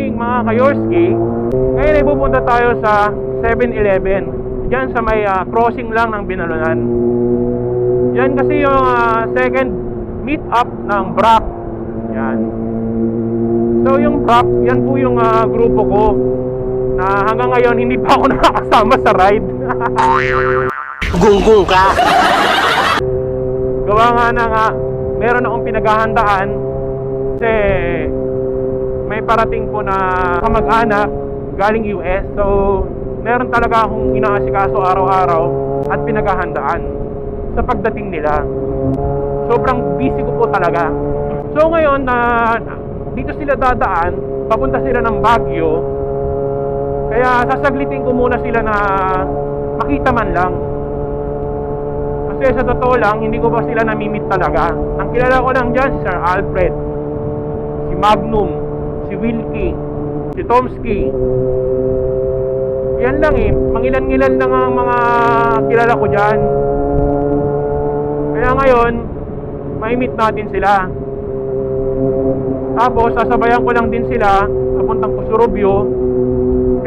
morning mga kayorski. Ngayon ay pupunta tayo sa 7-Eleven. Diyan sa may crossing lang ng Binalunan. Yan kasi yung second meet up ng BRAP. Yan. So yung BRAP, yan po yung grupo ko na hanggang ngayon hindi pa ako nakakasama sa ride. Gunggong ka. Gawa nga meron akong pinaghahandaan kasi may parating po na kamag-anak galing US. So meron talaga akong inaasikaso araw-araw at pinaghahandaan sa pagdating nila. Sobrang busy ko po talaga. So ngayon dito sila dadaan, papunta sila ng Baguio. Kaya sasaglitin ko muna sila na makita man lang. Kasi sa totoo lang, hindi ko pa sila namimit talaga. Ang kilala ko lang dyan, si Sir Alfred, si Magnum, si Wilkie, si Tomsky. Yan lang eh, mangilan-ngilan lang ang mga kilala ko dyan. Kaya ngayon, mai-meet natin sila. Tapos, sasabayan ko lang din sila papuntang Kusurubyo.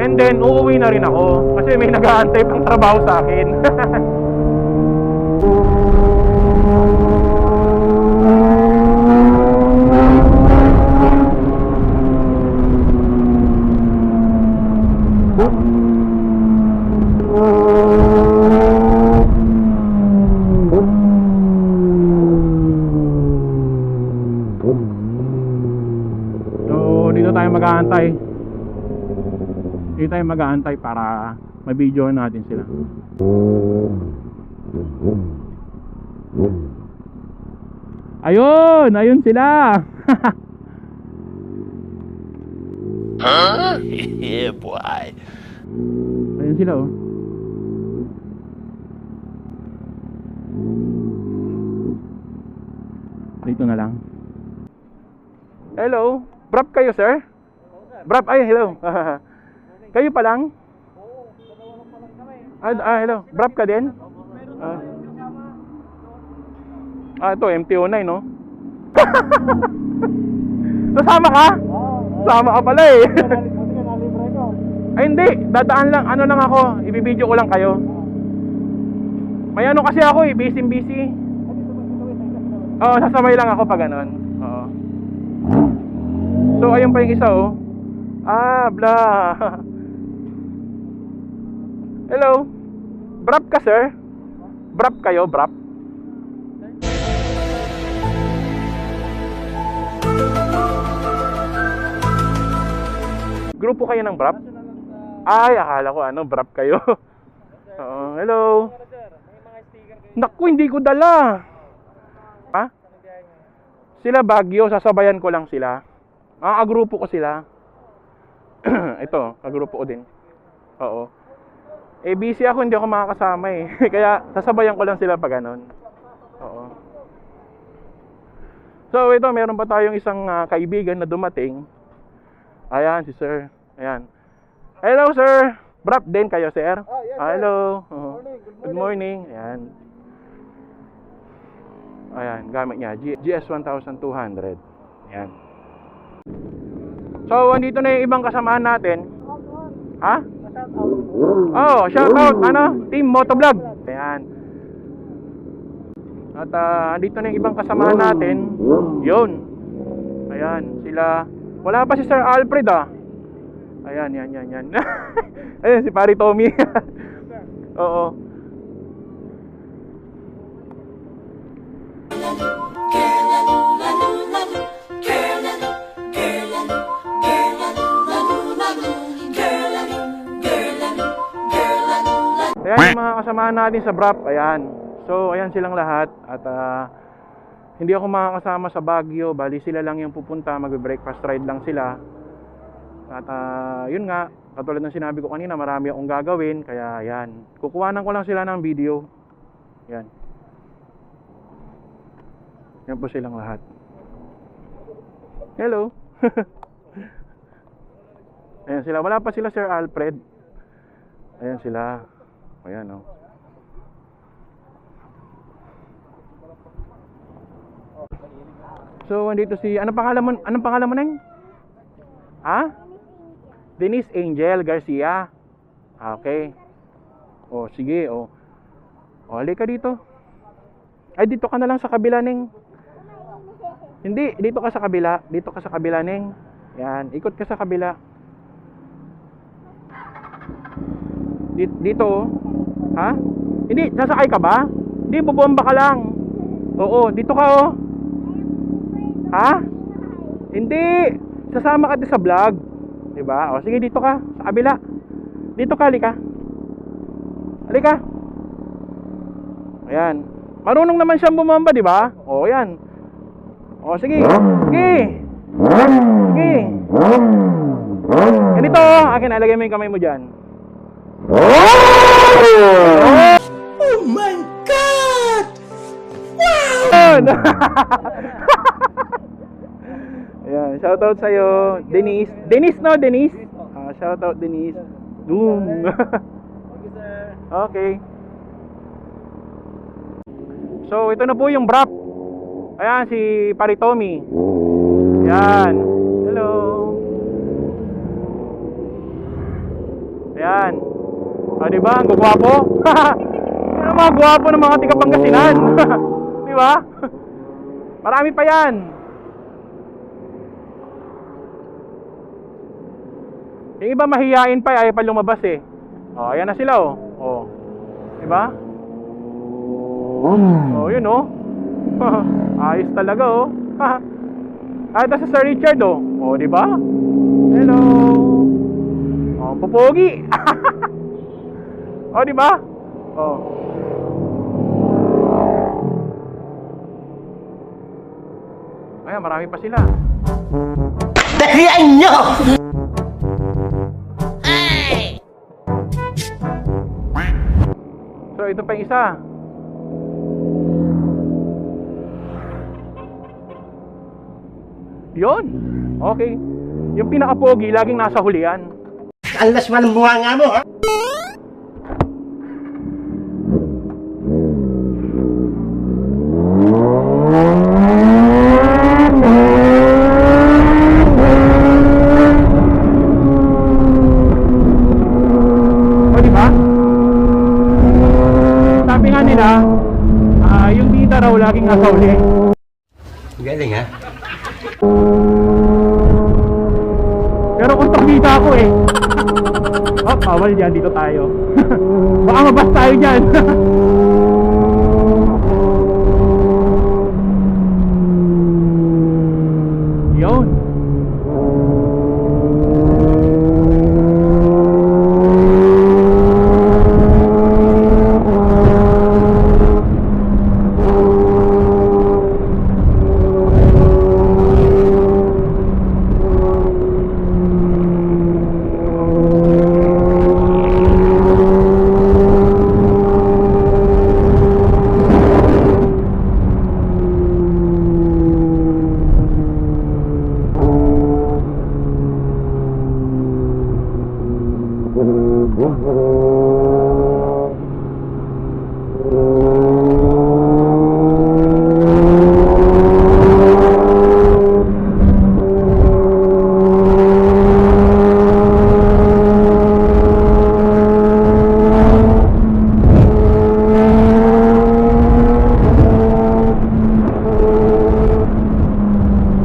And then, uuwi na rin ako. Kasi may nag-aantay pang trabaho sa akin. Dito tayo mag-aantay para ma-videoan natin sila. Ayun sila. Huh? Yeah, boy. Ayun sila oh. Dito na lang. Hello, Brap kayo sir? Brap, ay hello. Kayo pa lang? Oo, dalawa lang pa lang kami. Hello. Brap ka din? Ito, MT-09, no? Nasama ka? Sama ka pala eh. Ay, hindi. Dadaan lang. Ano lang ako. Ibibideo ko lang kayo. May ano kasi ako eh. Busy. Oo, sasabay lang ako pag ganun. Oo. So, ayun pa yung isa oh. Bla. Hello. Brap ka, sir? Brap kayo, Brap? Grupo kayo ng Brap? Ay, akala ko Brap kayo. Oo, hello. Naku, hindi ko dala. Ha? Sila Baguio, sasabayan ko lang sila. Agrupo ko sila. Ito, kagrupo ko din. Oo. Eh, busy ako, hindi ako makakasama eh. Kaya, sasabayan ko lang sila pag ganon. Oo. So, ito, meron pa tayong isang kaibigan na dumating. Ayan, si sir. Ayan. Hello, sir. Brap din kayo, sir? Yes, hello. Good morning. Ayan. Ayan, gamit niya. GS 1200. Ayan. So, andito na yung ibang kasamahan natin. Ha? Oh, shout out. Team Motovlog. Ayan. At andito na yung ibang kasamahan natin. Yun. Ayan, sila. Wala pa si Sir Alfred Ayan, yan. Ayan, si Pari Tommy. Oo. Ayan yung mga kasamahan natin sa BRAP. Ayan. So, ayan silang lahat. At hindi ako makakasama sa Baguio. Bali sila lang yung pupunta. Magbe-breakfast ride lang sila. At yun nga, katulad ng sinabi ko kanina, marami akong gagawin. Kaya ayan. Kukuhanan ko lang sila ng video. Ayan. Yan po silang lahat. Hello. Ayan sila. Wala pa sila Sir Alfred. Ayan sila. Ayan oh. So andito si anong pangalan mo neng? Ha? Denise Angel Garcia. Okay. O, sige, o. O, halika dito. Ay, dito ka na lang sa kabila, Neng. Hindi, dito ka sa kabila. Dito ka sa kabila, Neng. Yan, ikot ka sa kabila. Dito, oh. Ha? Hindi, sasakay ka ba? Hindi, bubomba ka lang. Oo, dito ka, oh. Ha? Hindi. Sasama ka din sa vlog. Diba? O, sige, dito ka. Sa kabila. Dito ka, halika. Halika. Ayan. Marunong naman siyang bumomba, diba? O, yan. O, sige. Sige. Sige. Ganito, akin, alagay mo yung kamay mo dyan. Oh my God! Wow! Ayan, shoutout sa'yo, Denise. Denise, no? Denise? Shoutout, Denise. Doom. Okay. So, ito na po yung wrap. Ayan, si Paritomi. Ayan. Hello. Ayan. O, diba? Ang gugwapo. Ano mga gwapo ng mga tiga-Pangasinan. Diba? Marami pa yan. Yung iba mahihain pa, ayaw pa lumabas eh. O, ayan na sila oh. O. Diba? O, yun oh. Ayos talaga oh. Ay, ito sa Sir Richard oh. O, diba? Hello. O, pupogi. O, diba? O. Ayan, marami pa sila. Dalian nyo! So, ito pa yung isa. Yun. Okay. Yung pinaka-pogi, laging nasa hulihan. Alas man ang bunga nga mo, ha? O, diba? Sabi nga nila, yung bida raw laging nasa huli. Galing, ha? Pero kung tumbida ako eh. Oh, bawal yan. Dito tayo. Baka mabas tayo dyan. Yun.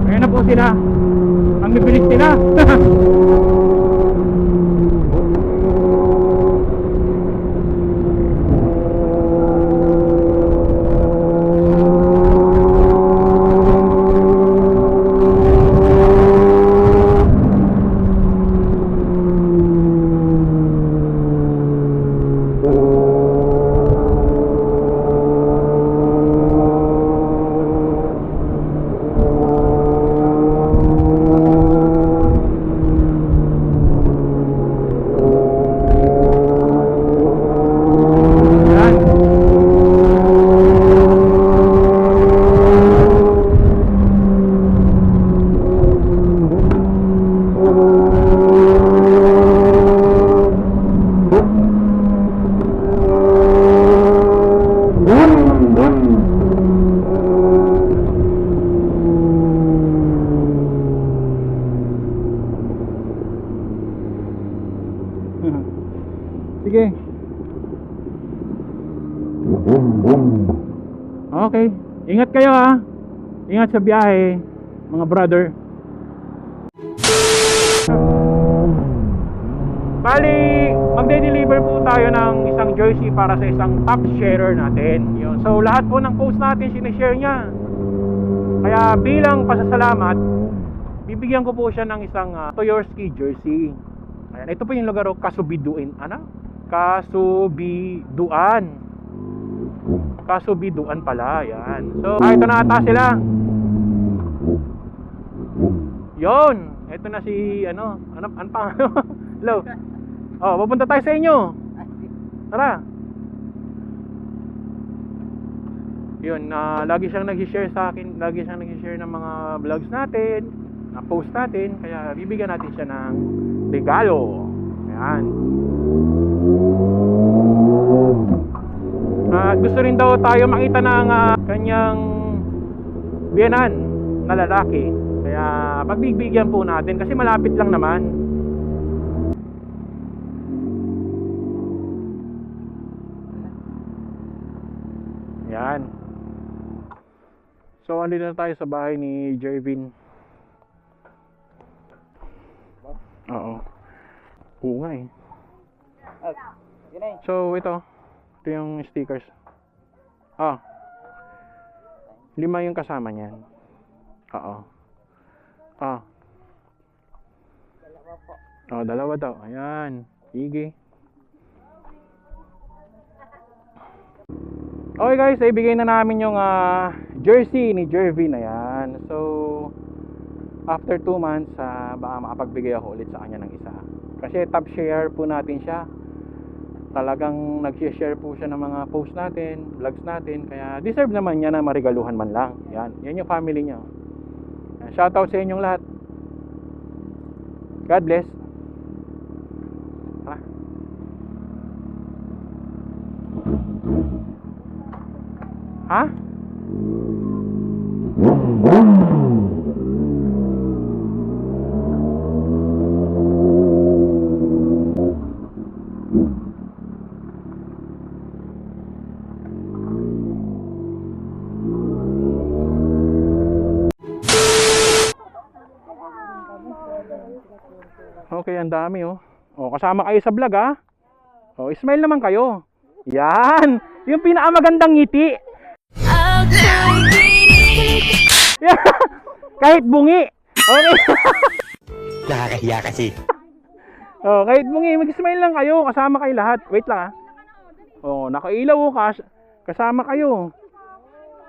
Ayan na po sila. Ang bibilis nila. Sige. Okay. Ingat kayo ha. Ingat sa biyahe, mga brother. Bali, magde-deliver po tayo ng isang jersey para sa isang top sharer natin. Yun. So lahat po ng post natin sinishare niya. Kaya bilang pasasalamat, bibigyan ko po siya ng isang Toyorski jersey. Ayan, ito po yung lugar, Kasubiduan. Ano? Kasubiduan pala. Yan. So, ito na ata sila. Yon, ito na si ano pa hello. Oh, pupunta tayo sa inyo. Tara. Yun, lagi siyang nag-share sa akin, lagi siyang nag-share ng mga vlogs natin, na post natin, kaya bibigyan natin siya ng regalo. Ayan. Gusto rin daw tayo makita ng kanyang biyenan na lalaki. Kaya pagbibigyan po natin kasi malapit lang naman. Yan. So andito na tayo sa bahay ni Jervin. Oo. Oo nga eh. So ito yung stickers. 5 yung kasama niyan. Oo. Dalawa daw. Ayan. Sige. Okay guys, ibigay na namin yung jersey ni Jervin. Ayan. So after 2 months, baka makapagbigay ako ulit sa kanya ng isa. Kasi top share po natin siya. Talagang nag-share po siya ng mga post natin, vlogs natin. Kaya deserve naman niya na marigaluhan man lang. Yan yung family niya. Shoutout sa inyong lahat. God bless. Ha? Okay, ang dami oh. Oh, kasama kayo sa vlog ah. Oh, smile naman kayo. Yan, yung pinakamagandang ngiti. Kahit bungi. Okay. Nakakahiya kasi. Oh, kahit bungi, mag-smile lang kayo, kasama kayo lahat. Wait lang ah. Oh, nakailaw oh, kasama kayo.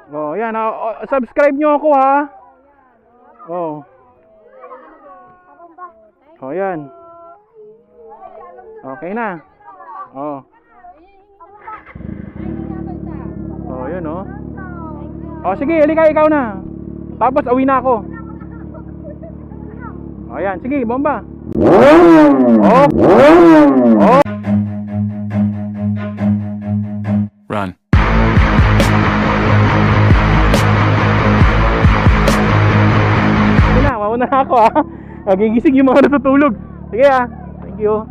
Oh, yan. Subscribe nyo ako ha. Oh. Oh, yan. Okay na. Oh. Oh, yun oh. Oh, sige, halika ikaw na. Tapos uwi na ako. Oh, yan. Sige, bomba. Oh. Oh. Run. Sige na, mauna na ako ha. Nagigising yung mga natutulog. Sige ha. Thank you.